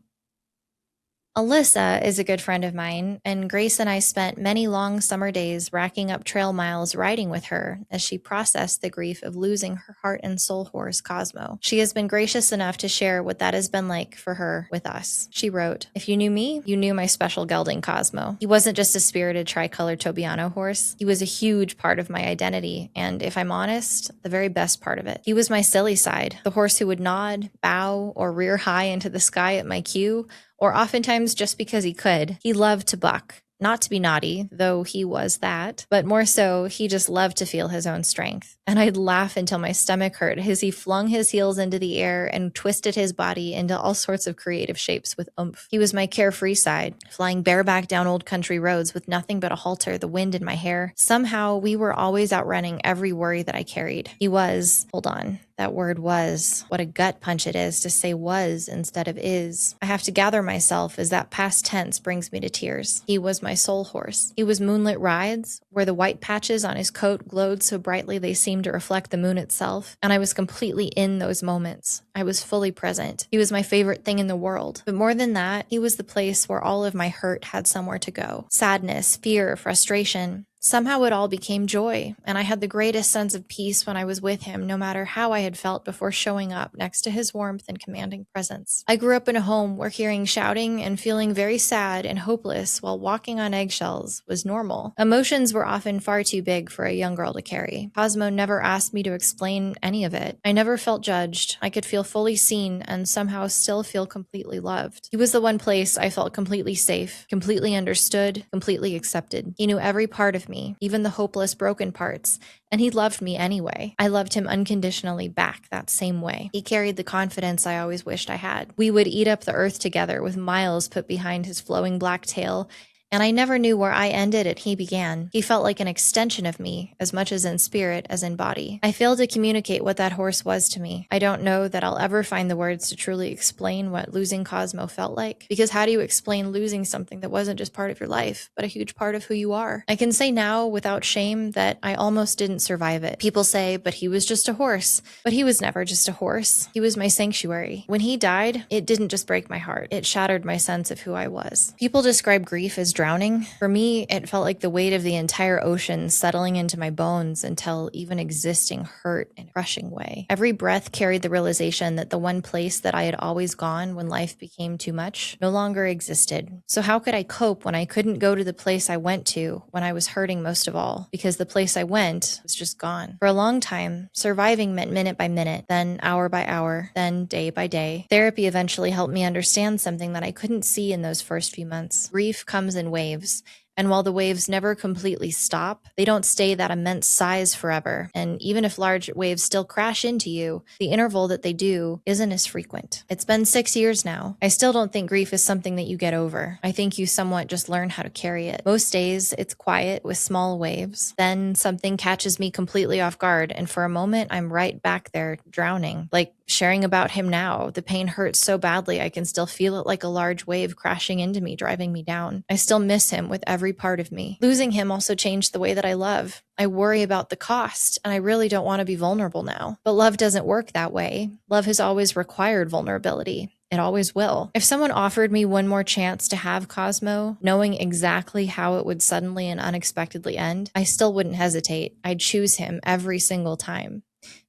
S1: Alyssa is a good friend of mine, and Grace and I spent many long summer days racking up trail miles riding with her as she processed the grief of losing her heart and soul horse, Cosmo. She has been gracious enough to share what that has been like for her with us. She wrote, "If you knew me, you knew my special gelding Cosmo. He wasn't just a spirited tricolor Tobiano horse. He was a huge part of my identity, and if I'm honest, the very best part of it. He was my silly side, the horse who would nod, bow, or rear high into the sky at my cue, or oftentimes just because he could. He loved to buck. Not to be naughty, though he was that, but more so, he just loved to feel his own strength. And I'd laugh until my stomach hurt as he flung his heels into the air and twisted his body into all sorts of creative shapes with oomph. He was my carefree side, flying bareback down old country roads with nothing but a halter, the wind in my hair. Somehow, we were always outrunning every worry that I carried. He was, hold on, that word was. What a gut punch it is to say was instead of is. I have to gather myself as that past tense brings me to tears. He was my soul horse. He was moonlit rides, where the white patches on his coat glowed so brightly they seemed to reflect the moon itself, and I was completely in those moments. I was fully present. He was my favorite thing in the world. But more than that, he was the place where all of my hurt had somewhere to go. Sadness, fear, frustration. Somehow it all became joy, and I had the greatest sense of peace when I was with him, no matter how I had felt before showing up next to his warmth and commanding presence. I grew up in a home where hearing shouting and feeling very sad and hopeless while walking on eggshells was normal. Emotions were often far too big for a young girl to carry. Cosmo never asked me to explain any of it. I never felt judged. I could feel fully seen and somehow still feel completely loved. He was the one place I felt completely safe, completely understood, completely accepted. He knew every part of me, even the hopeless, broken parts, and he loved me anyway. I loved him unconditionally back that same way. He carried the confidence I always wished I had. We would eat up the earth together with miles put behind his flowing black tail, and I never knew where I ended and he began. He felt like an extension of me, as much as in spirit as in body. I failed to communicate what that horse was to me. I don't know that I'll ever find the words to truly explain what losing Cosmo felt like, because how do you explain losing something that wasn't just part of your life, but a huge part of who you are? I can say now without shame that I almost didn't survive it. People say, but he was just a horse. But he was never just a horse. He was my sanctuary. When he died, it didn't just break my heart. It shattered my sense of who I was. People describe grief as drowning. For me, it felt like the weight of the entire ocean settling into my bones until even existing hurt in a crushing way. Every breath carried the realization that the one place that I had always gone when life became too much no longer existed. So how could I cope when I couldn't go to the place I went to when I was hurting most of all? Because the place I went was just gone. For a long time, surviving meant minute by minute, then hour by hour, then day by day. Therapy eventually helped me understand something that I couldn't see in those first few months. Grief comes in waves. And while the waves never completely stop, they don't stay that immense size forever. And even if large waves still crash into you, the interval that they do isn't as frequent. It's been 6 years now. I still don't think grief is something that you get over. I think you somewhat just learn how to carry it. Most days, it's quiet with small waves. Then something catches me completely off guard, and for a moment, I'm right back there drowning. Like sharing about him now, the pain hurts so badly I can still feel it like a large wave crashing into me, driving me down. I still miss him with every part of me. Losing him also changed the way that I love. I worry about the cost, and I really don't want to be vulnerable now. But love doesn't work that way. Love has always required vulnerability. It always will. If someone offered me one more chance to have Cosmo, knowing exactly how it would suddenly and unexpectedly end, I still wouldn't hesitate. I'd choose him every single time.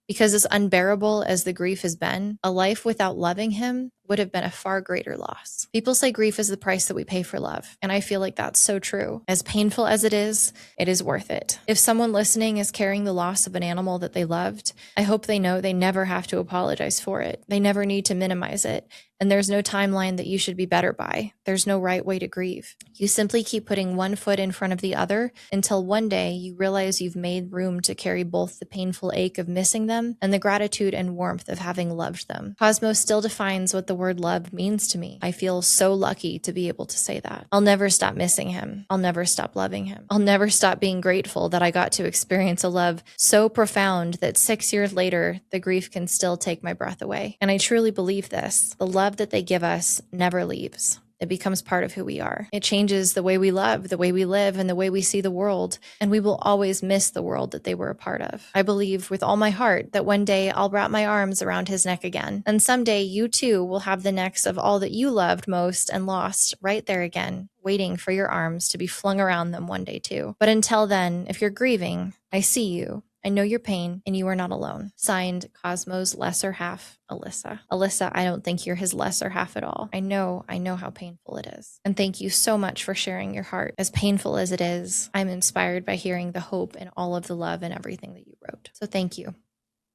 S1: Because as unbearable as the grief has been, a life without loving him would have been a far greater loss. People say grief is the price that we pay for love, and I feel like that's so true. As painful as it is worth it. If someone listening is carrying the loss of an animal that they loved, I hope they know they never have to apologize for it. They never need to minimize it. And there's no timeline that you should be better by. There's no right way to grieve. You simply keep putting one foot in front of the other until one day you realize you've made room to carry both the painful ache of missing them and the gratitude and warmth of having loved them. Cosmo still defines what the word love means to me. I feel so lucky to be able to say that. I'll never stop missing him. I'll never stop loving him. I'll never stop being grateful that I got to experience a love so profound that 6 years later, the grief can still take my breath away. And I truly believe this. The love that they give us never leaves. It becomes part of who we are. It changes the way we love, the way we live, and the way we see the world. And we will always miss the world that they were a part of. I believe with all my heart that one day I'll wrap my arms around his neck again. And someday you too will have the necks of all that you loved most and lost right there again, waiting for your arms to be flung around them one day too. But until then, if you're grieving, I see you. I know your pain, and you are not alone. Signed, Cosmo's lesser half, Alyssa. Alyssa, I don't think you're his lesser half at all. I know how painful it is. And thank you so much for sharing your heart. As painful as it is, I'm inspired by hearing the hope and all of the love and everything that you wrote. So thank you.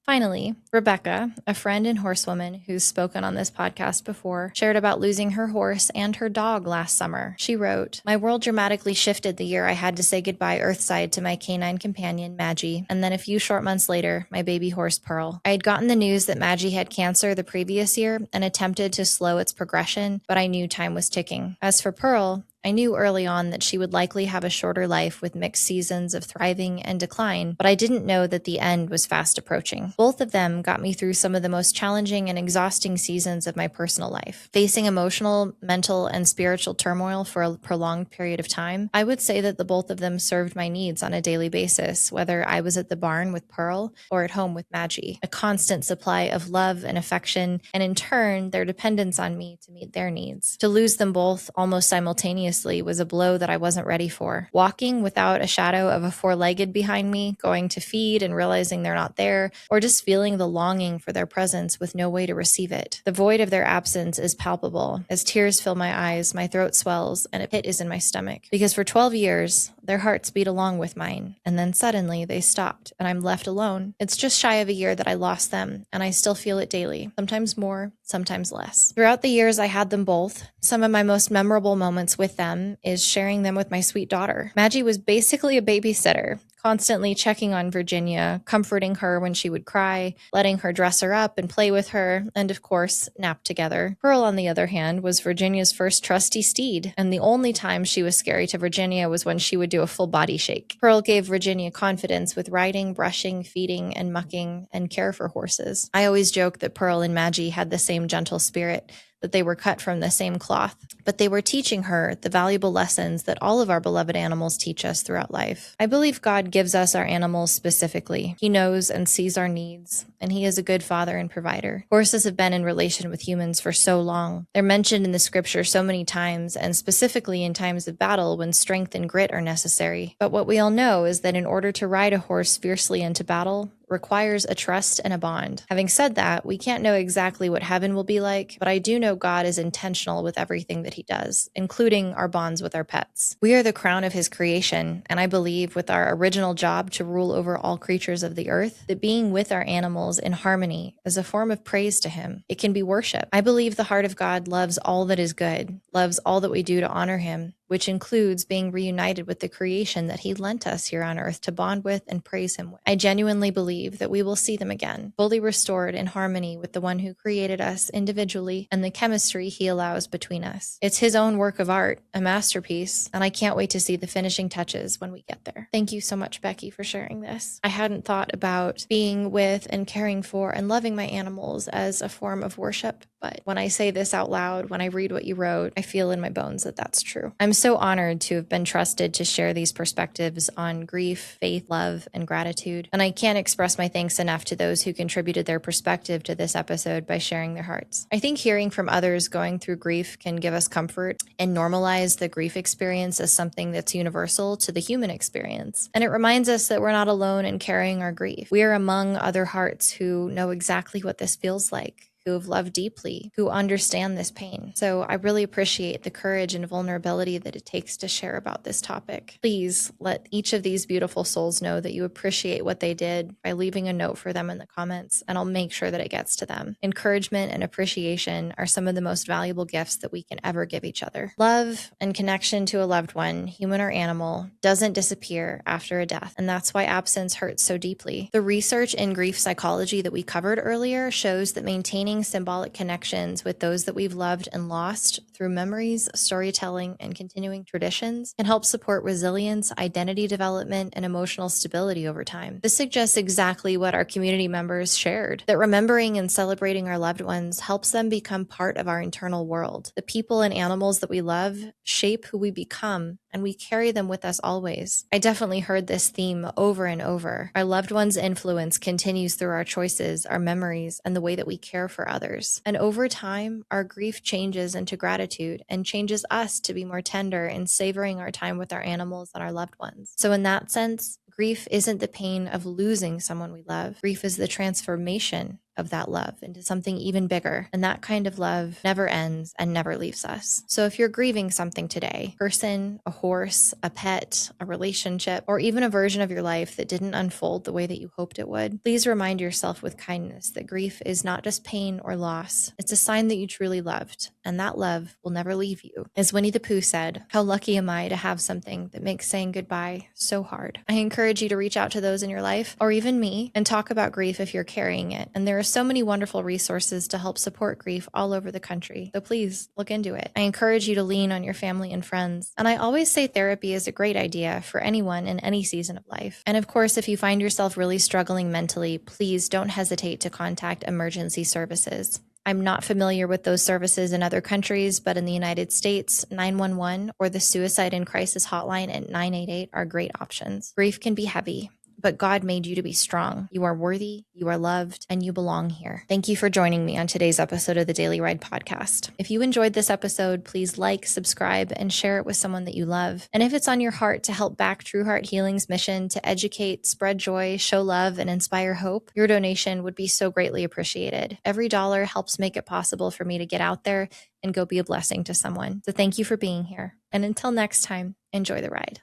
S1: Finally, Rebecca, a friend and horsewoman who's spoken on this podcast before, shared about losing her horse and her dog last summer. She wrote, "My world dramatically shifted the year I had to say goodbye earthside to my canine companion, Maggie, and then a few short months later, my baby horse, Pearl. I had gotten the news that Maggie had cancer the previous year and attempted to slow its progression, but I knew time was ticking. As for Pearl, I knew early on that she would likely have a shorter life with mixed seasons of thriving and decline, but I didn't know that the end was fast approaching. Both of them got me through some of the most challenging and exhausting seasons of my personal life. Facing emotional, mental, and spiritual turmoil for a prolonged period of time, I would say that the both of them served my needs on a daily basis, whether I was at the barn with Pearl or at home with Maggie. A constant supply of love and affection, and in turn, their dependence on me to meet their needs. To lose them both almost simultaneously was a blow that I wasn't ready for. Walking without a shadow of a four-legged behind me, going to feed and realizing they're not there, or just feeling the longing for their presence with no way to receive it. The void of their absence is palpable. As tears fill my eyes, my throat swells, and a pit is in my stomach. Because for 12 years, their hearts beat along with mine, and then suddenly they stopped, and I'm left alone. It's just shy of a year that I lost them, and I still feel it daily. Sometimes more, sometimes less. Throughout the years I had them both, some of my most memorable moments with them is sharing them with my sweet daughter. Maggie was basically a babysitter, constantly checking on Virginia, comforting her when she would cry, letting her dress her up and play with her, and of course, nap together. Pearl, on the other hand, was Virginia's first trusty steed, and the only time she was scary to Virginia was when she would do a full body shake. Pearl gave Virginia confidence with riding, brushing, feeding, and mucking, and care for horses. I always joke that Pearl and Maggie had the same gentle spirit, that they were cut from the same cloth, but they were teaching her the valuable lessons that all of our beloved animals teach us throughout life. I believe God gives us our animals specifically. He knows and sees our needs, and He is a good father and provider. Horses have been in relation with humans for so long. They're mentioned in the scripture so many times, and specifically in times of battle when strength and grit are necessary. But what we all know is that in order to ride a horse fiercely into battle, requires a trust and a bond. Having said that, we can't know exactly what heaven will be like, but I do know God is intentional with everything that He does, including our bonds with our pets. We are the crown of His creation, and I believe with our original job to rule over all creatures of the earth, that being with our animals in harmony is a form of praise to Him. It can be worship. I believe the heart of God loves all that is good, loves all that we do to honor Him, which includes being reunited with the creation that He lent us here on earth to bond with and praise Him with. I genuinely believe that we will see them again, fully restored in harmony with the one who created us individually and the chemistry He allows between us. It's His own work of art, a masterpiece, and I can't wait to see the finishing touches when we get there. Thank you so much, Becky, for sharing this. I hadn't thought about being with and caring for and loving my animals as a form of worship, but when I say this out loud, when I read what you wrote, I feel in my bones that that's true. I'm so honored to have been trusted to share these perspectives on grief, faith, love, and gratitude. And I can't express my thanks enough to those who contributed their perspective to this episode by sharing their hearts. I think hearing from others going through grief can give us comfort and normalize the grief experience as something that's universal to the human experience. And it reminds us that we're not alone in carrying our grief. We are among other hearts who know exactly what this feels like, who have loved deeply, who understand this pain. So I really appreciate the courage and vulnerability that it takes to share about this topic. Please let each of these beautiful souls know that you appreciate what they did by leaving a note for them in the comments, and I'll make sure that it gets to them. Encouragement and appreciation are some of the most valuable gifts that we can ever give each other. Love and connection to a loved one, human or animal, doesn't disappear after a death, and that's why absence hurts so deeply. The research in grief psychology that we covered earlier shows that maintaining symbolic connections with those that we've loved and lost through memories, storytelling, and continuing traditions can help support resilience, identity development, and emotional stability over time. This suggests exactly what our community members shared, that remembering and celebrating our loved ones helps them become part of our internal world. The people and animals that we love shape who we become, and we carry them with us always. I definitely heard this theme over and over. Our loved ones' influence continues through our choices, our memories, and the way that we care for others. And over time, our grief changes into gratitude and changes us to be more tender in savoring our time with our animals and our loved ones. So in that sense, grief isn't the pain of losing someone we love. Grief is the transformation of that love into something even bigger. And that kind of love never ends and never leaves us. So if you're grieving something today, a person, a horse, a pet, a relationship, or even a version of your life that didn't unfold the way that you hoped it would, please remind yourself with kindness that grief is not just pain or loss. It's a sign that you truly loved, and that love will never leave you. As Winnie the Pooh said, how lucky am I to have something that makes saying goodbye so hard. I encourage you to reach out to those in your life, or even me, and talk about grief if you're carrying it. And there are so many wonderful resources to help support grief all over the country. So please look into it. I encourage you to lean on your family and friends. And I always say therapy is a great idea for anyone in any season of life. And of course, if you find yourself really struggling mentally, please don't hesitate to contact emergency services. I'm not familiar with those services in other countries, but in the United States, 911 or the Suicide and Crisis Hotline at 988 are great options. Grief can be heavy, but God made you to be strong. You are worthy, you are loved, and you belong here. Thank you for joining me on today's episode of the Daily Ride podcast. If you enjoyed this episode, please like, subscribe, and share it with someone that you love. And if it's on your heart to help back True Heart Healing's mission to educate, spread joy, show love, and inspire hope, your donation would be so greatly appreciated. Every dollar helps make it possible for me to get out there and go be a blessing to someone. So thank you for being here. And until next time, enjoy the ride.